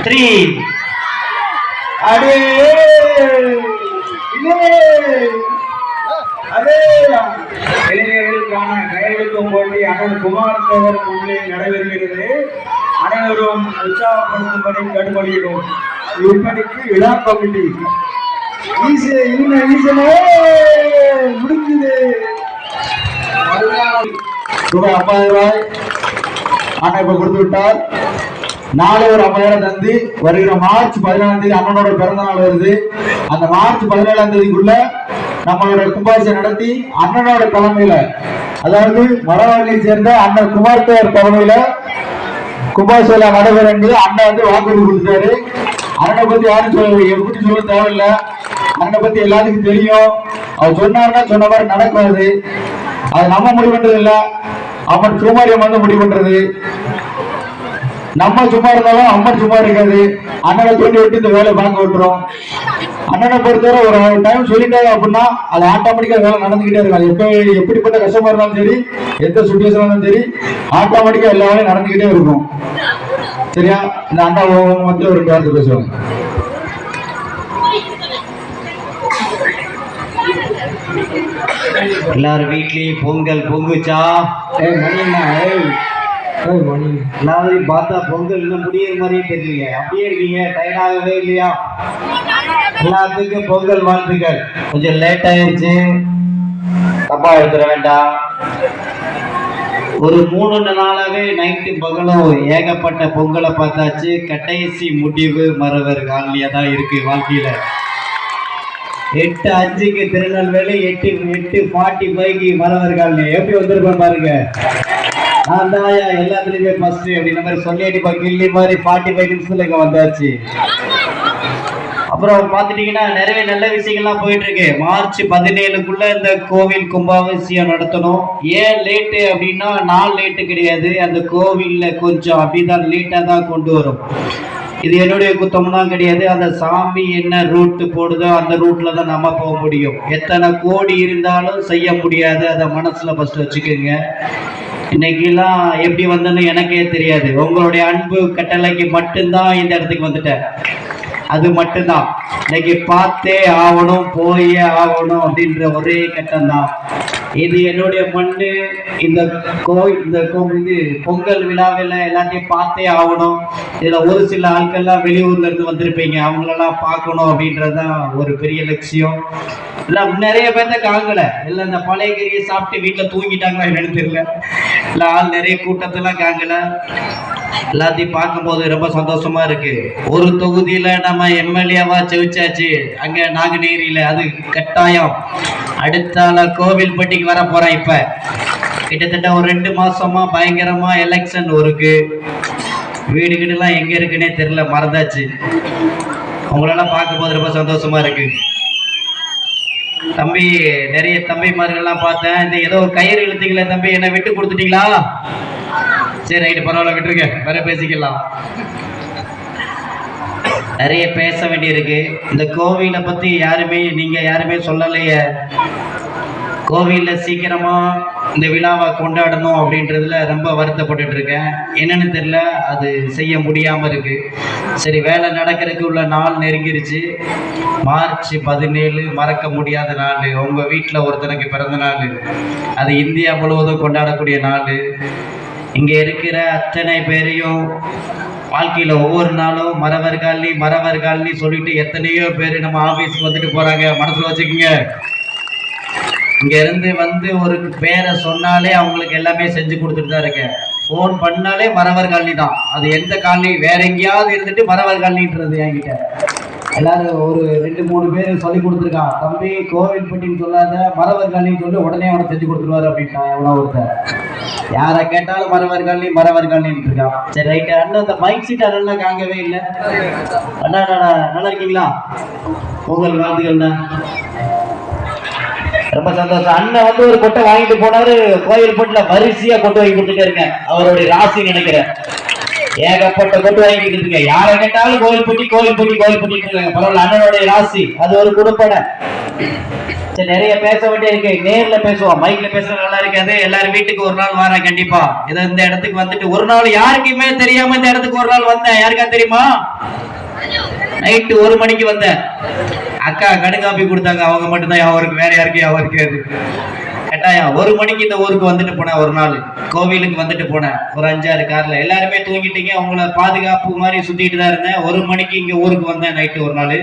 3 அடே அதே இளைஞர்களுக்கான கையெழுத்தும் போட்டி அண்ணன் குமார் தேவர் முன்னிலையில் நடைபெறுகிறது. அனைவரும் உற்சாகப்படுத்தும்படி கடுபடுகிறோம். இப்படிக்கு விழா கமிட்டி முடிஞ்சது. ரூபாய் 50,000 அண்ணன் இப்ப கொடுத்து விட்டார். நாளை ஒரு 50,000 தந்து வருகிற மார்ச் 17ஆம் தேதி அண்ணனோட பிறந்த நாள் வருது. அந்த மார்ச் 17ஆம் தேதிக்குள்ள நம்மளோட கும்பாபிஷேகம் நடத்தி அண்ணனோட தலைமையில, அதாவது மரவாளியை சேர்ந்த அண்ணன் குமார் தேவர் தலைமையில கும்பாபிஷேகம் நடைபெறும் என்பது அண்ணன் வந்து வாக்குறுதி கொடுத்தாரு. அண்ணனை பத்தி யாரும் எப்படி சொல்ல தேவையில்லை. அண்ணனை பத்தி எல்லாத்துக்கும் தெரியும். அவர் சொன்னாருன்னா சொன்ன மாதிரி நடக்காது. அது நம்ம முடிவு பண்றது இல்ல, அம்மன் சுமாரியம் வந்து முடிவு பண்றது. நம்ம சும்மா இருந்தாலும் அம்மன் சும்மா இருக்காது. அண்ணனை தோண்டி விட்டு இந்த வேலையை பார்க்க விட்டுரும். அண்ணனை பொறுத்தவரை ஒரு டைம் சொல்லிட்டாங்க அப்படின்னா அது ஆட்டோமேட்டிக்கா வேலை நடந்துகிட்டே இருக்காது. எப்படிப்பட்ட கஷ்டமா இருந்தாலும் சரி, எந்த சுச்சுவேஷன் இருந்தாலும் சரி, ஆட்டோமேட்டிக்கா எல்லா வேலையும் நடந்துகிட்டே இருக்கும். சரியா? இந்த அண்ணா வந்து ஒரு வார்த்தை பேசுவாங்க. எல்லாரும் வீட்லயும் பொங்கல் பொங்குச்சா? எல்லாரையும் பார்த்தா பொங்கல் இன்னும் முடியிற மாதிரியே தெரியல. அப்படியே இருக்கீங்க, டயர்டாகவே இல்லையா? எல்லாத்துக்கும் பொங்கல் வாழ்த்துக்கள். கொஞ்சம் லேட் ஆயிடுச்சு, தப்பா எடுத்துட வேண்டாம். ஒரு 3 நாளாவே நைட்டு பகலும் ஏகப்பட்ட பொங்கலை பார்த்தாச்சு. கடைசி முடிவு மறவர் காலியா தான் இருக்கு வாழ்க்கையில. 8:05 திருநெல்வேலி, 8:45 மறவர் காலனி. எப்படி வந்திருப்பேன் பாருங்க. நான் தான் எல்லாத்துலயுமே ஃபர்ஸ்ட் அப்படின்ற மாதிரி சொல்லிட்டு கிள்ளி மாதிரி 45 நிமிஷத்துல இங்க வந்தாச்சு. அப்புறம் பார்த்துட்டீங்கன்னா நிறைய நல்ல விஷயங்கள்லாம் போயிட்டு இருக்கு. மார்ச் 17க்குள்ள இந்த கோவில் கும்பாபிஷேகம் நடத்தணும். ஏன் லேட்டு அப்படின்னா நாள் லேட்டு கிடையாது, அந்த கோவில்ல கொஞ்சம் அப்படிதான் லேட்டா தான் கொண்டு வரும். இது என்னுடைய குத்தம்லாம் கிடையாது. அந்த சாமி என்ன ரூட் போடுதோ அந்த ரூட்ல தான் நம்ம போக முடியும். எத்தனை கோடி இருந்தாலும் செய்ய முடியாது. அதை மனசுல ஃபர்ஸ்ட் வச்சுக்கோங்க. இன்னைக்கெல்லாம் எப்படி வந்தேன்னு எனக்கே தெரியாது. உங்களுடைய அன்பு கட்டளைக்கு மட்டும்தான் இந்த இடத்துக்கு வந்துட்டேன். அது மட்டும்தான். இன்னைக்கு பார்த்தே ஆகணும், போயே ஆகணும் அப்படின்ற ஒரே கட்டம் தான். இது என்னுடைய மண்ணு. இந்த பொங்கல் விழாவில் எல்லாத்தையும் பார்த்தே ஆகணும். இதுல ஒரு சில ஆட்கள்லாம் வெளியூர்ல இருந்து வந்திருப்பீங்க, அவங்களெல்லாம் பார்க்கணும் அப்படின்றதுதான் ஒரு பெரிய லட்சியம். எல்லாம் நிறைய பேர்த்த காங்கல இல்ல, இந்த பழைய கறியை சாப்பிட்டு வீட்டுல தூங்கிட்டாங்களா என்னன்னு தெரியல. இல்ல ஆள் நிறைய கூட்டத்தெல்லாம் காங்கல. எல்லாத்தையும் பார்க்கும்போது ரொம்ப சந்தோஷமா இருக்கு. ஒரு தொகுதியில நம்ம எம்எல்ஏவா ஜெயிச்சாச்சு, அங்க நாங்குநேரியில. அது கட்டாயம். அடுத்தால கோவில்பட்டிக்கு வர போறேன். இப்ப கிட்டத்தட்ட ஒரு 2 மாசமா பயங்கரமா எலெக்ஷன் இருக்கு. வீடு கிட்டலாம் எங்க இருக்குன்னே தெரியல, மறந்தாச்சு. உங்களெல்லாம் பார்க்கும்போது ரொம்ப சந்தோஷமா இருக்கு. தம்பி, நிறைய தம்பிமார்கள்லாம் பார்த்தேன். இந்த ஏதோ கயிறு இழுத்தீங்களே தம்பி, என்ன விட்டு கொடுத்துட்டீங்களா? சரி, ரைட்டு, பரவாயில்ல, விட்டுருங்க, வேற பேசிக்கலாம். நிறைய பேச வேண்டி இருக்கு. இந்த கோவிலை பத்தி நீங்க யாருமே சொல்லலையே. கோவில்ல சீக்கிரமா இந்த விழாவை கொண்டாடணும் அப்படின்றதுல ரொம்ப வருத்தப்பட்டு இருக்கேன். என்னன்னு தெரியல, அது செய்ய முடியாம இருக்கு. சரி, வேலை நடக்கிறதுக்கு உள்ள நாள் நெருங்கிருச்சு. மார்ச் 17 மறக்க முடியாத நாள். உங்க வீட்டுல ஒருத்தனுக்கு பிறந்த நாள். அது இந்தியா முழுவதும் கொண்டாடக்கூடிய நாள். இங்க இருக்கிற அத்தனை பேரையும் வாழ்க்கையில ஒவ்வொரு நாளும் மறவர் காலனி சொல்லிட்டு எத்தனையோ பேர் நம்ம ஆபீஸ்க்கு வந்துட்டு போறாங்க. மனசுல வச்சுக்கோங்க. இங்க இருந்து வந்து ஒரு பேரை சொன்னாலே அவங்களுக்கு எல்லாமே செஞ்சு கொடுத்துட்டு தான் இருக்கேன். போன் பண்ணாலே மறவர் காலனி தான். அது எந்த காலனி, வேற எங்கேயாவது இருந்துட்டு மறவர் காலனின்றது என்கிட்ட எல்லாரும் ஒரு 2-3 பேர் சொல்லி கொடுத்துருக்கான். தம்பி, கோவில்பட்டின்னு சொல்லாத, மறவர் காலனின்னு சொல்லி உடனே அவனை செஞ்சு கொடுத்துருவாரு அப்படின்ட்டான் எவ்வளோ ஒருத்தர். யாரை கேட்டாலும் மறவர் காலனின்னு இருக்கான். சரி, ரைட்டு. அண்ணன் அந்த மைக் சீட் அதெல்லாம் காங்கவே இல்லை. அண்ணா, நல்லா இருக்கீங்களா? பொங்கல் வாழ்த்துக்கள்ண்ணா. ரொம்ப சந்தோஷம். அண்ணன் வந்து ஒரு கொட்டை வாங்கிட்டு போனாரு. கோயில்பட்டில வரிசையா கொண்டு வாங்கி கொடுத்துட்டே இருக்கேன். அவருடைய ராசி நினைக்கிறேன். ஏகப்பட்ட கொண்டு வாங்கிட்டு இருக்கு. யாரை கேட்டாலும் கோயில்பட்டி பரவாயில்ல, அண்ணனுடைய ராசி. அது ஒரு குடும்பட. சரி, நிறைய பேச வேண்டிய இருக்கு. நேர்ல பேசுவோம், மைக்ல பேசுறது நல்லா இருக்காது. எல்லாரும் வீட்டுக்கு ஒரு நாள் வரேன் கண்டிப்பா. இந்த இடத்துக்கு வந்துட்டு ஒரு நாள் யாருக்குமே தெரியாம இந்த இடத்துக்கு ஒரு நாள் வந்தேன். யாருக்கா தெரியுமா? நைட்டு 1 மணிக்கு வந்தேன். அக்கா கடுங்காப்பி கொடுத்தாங்க, அவங்க மட்டும்தான் அவருக்கு, வேற யாருக்கும் அவர் இருக்காது. கட்டாயம் 1 மணிக்கு இந்த ஊருக்கு வந்துட்டு போனேன். ஒரு நாள் கோவிலுக்கு வந்துட்டு போனேன், ஒரு 5-6 கார்ல. எல்லாருமே தூங்கிட்டீங்க, அவங்கள பாதுகாப்பு மாதிரி சுத்திட்டு தான் இருந்தேன். 1 மணிக்கு இங்க ஊருக்கு வந்தேன் நைட்டு ஒரு நாள்.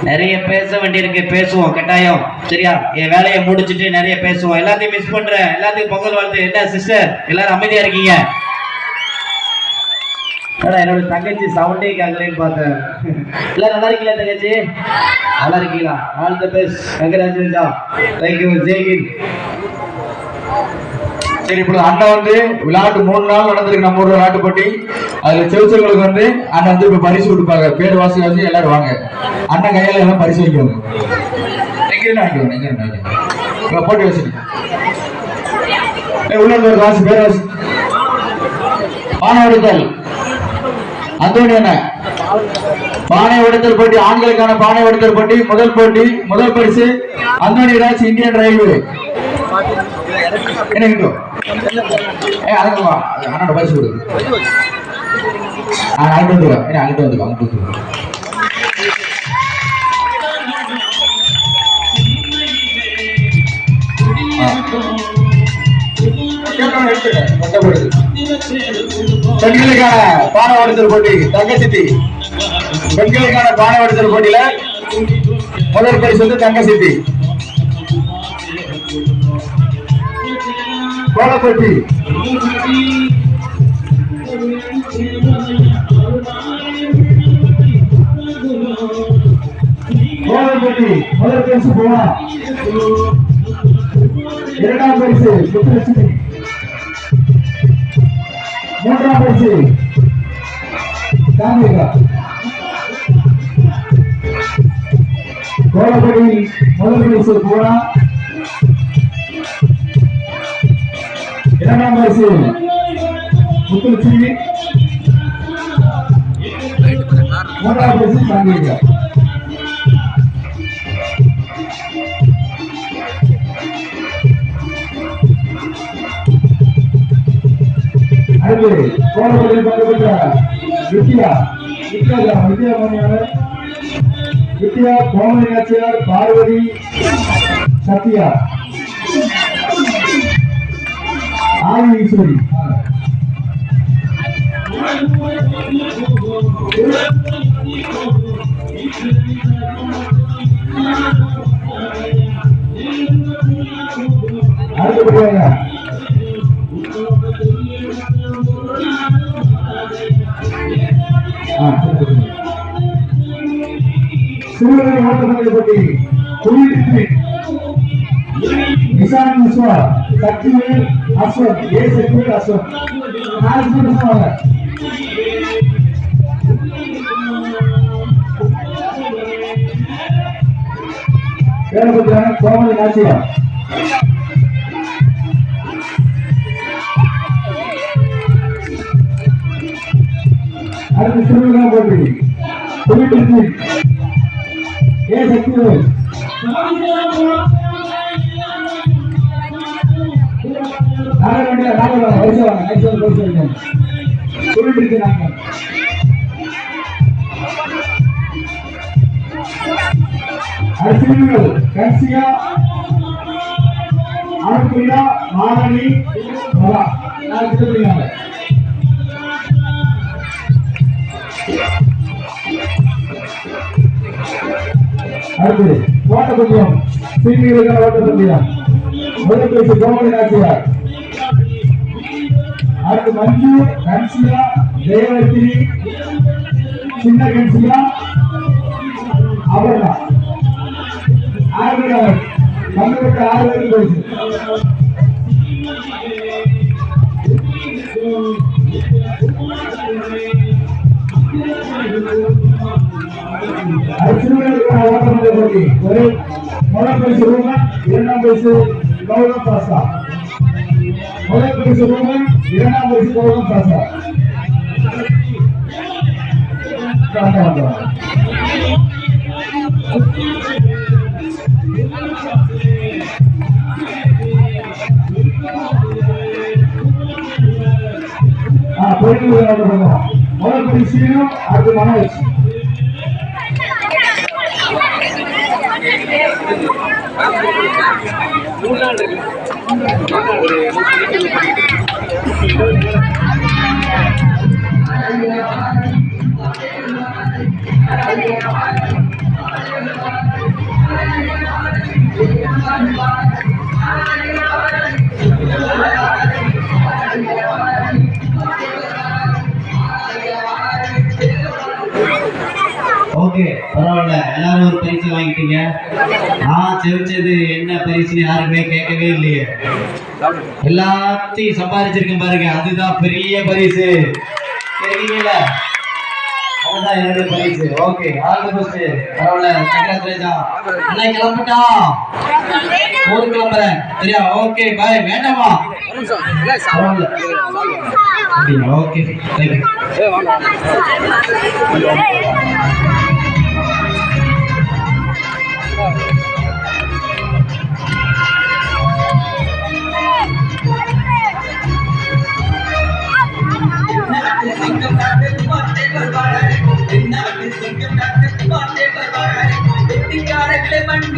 நிறைய பேச வேண்டியிருக்கு, பேசுவோம் கட்டாயம், சரியா? என் வேலையை முடிச்சுட்டு நிறைய பேசுவோம். எல்லாத்தையும் மிஸ் பண்றேன். எல்லாத்துக்கும் பொங்கல் வாழ்த்து. என்ன சிஸ்டர் எல்லாரும் அமைதியா இருக்கீங்க? என்னோட தங்கச்சி சவுண்டே கேட்கலன்னு பார்த்தேன். எல்லாம் நல்லா இருக்கீங்களா தங்கச்சி? நல்லா இருக்கீங்களா? All the best, congratulation, thank you, ஜெய்ஹிந்த். சரி, இப்போ அண்ணன் வந்து விளையாட்டு 3 நாள் நடந்திருக்கு நம்ம ஊர்ல விளையாட்டு போட்டி. அதுல செவச்சவங்களுக்கு வந்து அண்ணன் வந்து இப்ப பரிசு கொடுப்பாங்க. பேர் வாசி வாசி எல்லாரும் வாங்க. அண்ணன் கையால எல்லாம் பரிசு வைக்கணும். எங்க போட்டி வச்சுட்டு உள்ள ஒரு வாசி பேர் வாசி பானை உடைத்தல். அந்தோணி அண்ணன் பானை உடைத்தல் போட்டி, ஆண்களுக்கான பானை உடைத்தல் போட்டி முதல் போட்டி. முதல் பரிசு அந்தோணி ராஜ், இந்தியன் ரயில்வே. என்ன கிட்டும் அண்ணோட பரிசு கொடு. அங்கிட்டு வந்துருவா, அங்கிட்டு வந்துருவா, அங்கிட்டு வந்துருவா. பெண்களுக்கான பானை உடைத்தல் போட்டி தங்க சித்தி. பெண்களுக்கான பானை உடைத்தல் போட்டியில முதல் பரிசு வந்து தங்க சித்தி. கோலப்பட்டி முதல் பரிசு போனா. இரண்டாம் பரிசு முத்துலட்சுமி. மூன்றாம் பரிசு காந்திகா. கோலப்படி முதல் பரிசு போனா. இரண்டாம் பரிசு முத்துலட்சுமி. மூன்றாம் பரிசு காந்திகா. அடுத்து கோலப்படியில் பங்கு பெற்ற வித்யா மணியாளர், வித்யா கோமதி நாச்சியார், பார்வதி, சத்யா, ஆதி ஈஸ்வரி. அடுத்தபடியாக சிறுவரை ஓட்டப்பந்தய போட்டி குடியிருப்பு நிசான் விஸ்வா, சக்திவேல் அஸ்வத், ஏ சக்திவேல் அஸ்வத். 4 பேர் வாங்க. வேலபுத்திரன் கோமதி நாச்சியார். அடுத்து சிறுவரை போட்டி குடியிருப்பு ஏ சக்திவேல். அரசியல்கள் கன்சியா, அனுப்பியா, மாரணி, மலா. 4 பேர் இருக்காங்க. அடுத்து ஓட்டப்பந்தயம், சீனியர்களுக்கான ஓட்டப்பந்தயம். முதல் பரிசு கோமதி நாச்சியார். அடுத்து மஞ்சு, கன்சியா, தேவர்த்தினி, சின்ன கன்சியா, அபர்ணா. 6 பேர் பங்கப்பட்ட 6 பேருக்கு பரிசு. சிறுவர்களுக்கான ஓட்டப்பந்தய போட்டி முதல் பரிசு ரூமன், இரண்டாம் பரிசு கௌதம் பாசா. முதல் பரிசு ரூமன், இரண்டாம் பரிசு கௌதம் பாசா. முதல் பரிசு சீனு, அடுத்து மனோஜ். ஓகே, பரவாயில்ல, எல்லாரும் ஒரு பரிசு வாங்கிட்டீங்க. நான் ஜெயிச்சது என்ன பரிசுன்னு யாருமே கேட்கவே இல்லையே. எல்லாத்தையும் சம்பாதிச்சிருக்கேன் பாருங்க, அதுதான் பெரிய பரிசு. தெரியல, அதுதான் என்னுடைய பரிசு. Okay, all the best. பரவாயில்ல, கங்க்ராச்சுலேஷன். அண்ணா கிளம்பிட்டான், ஊருக்கு கிளம்புறேன், சரியா? ஓகே, பாய். வேண்டாமா? பரவாயில்ல, ஓகே, தேங்க்யூ. மண்ணி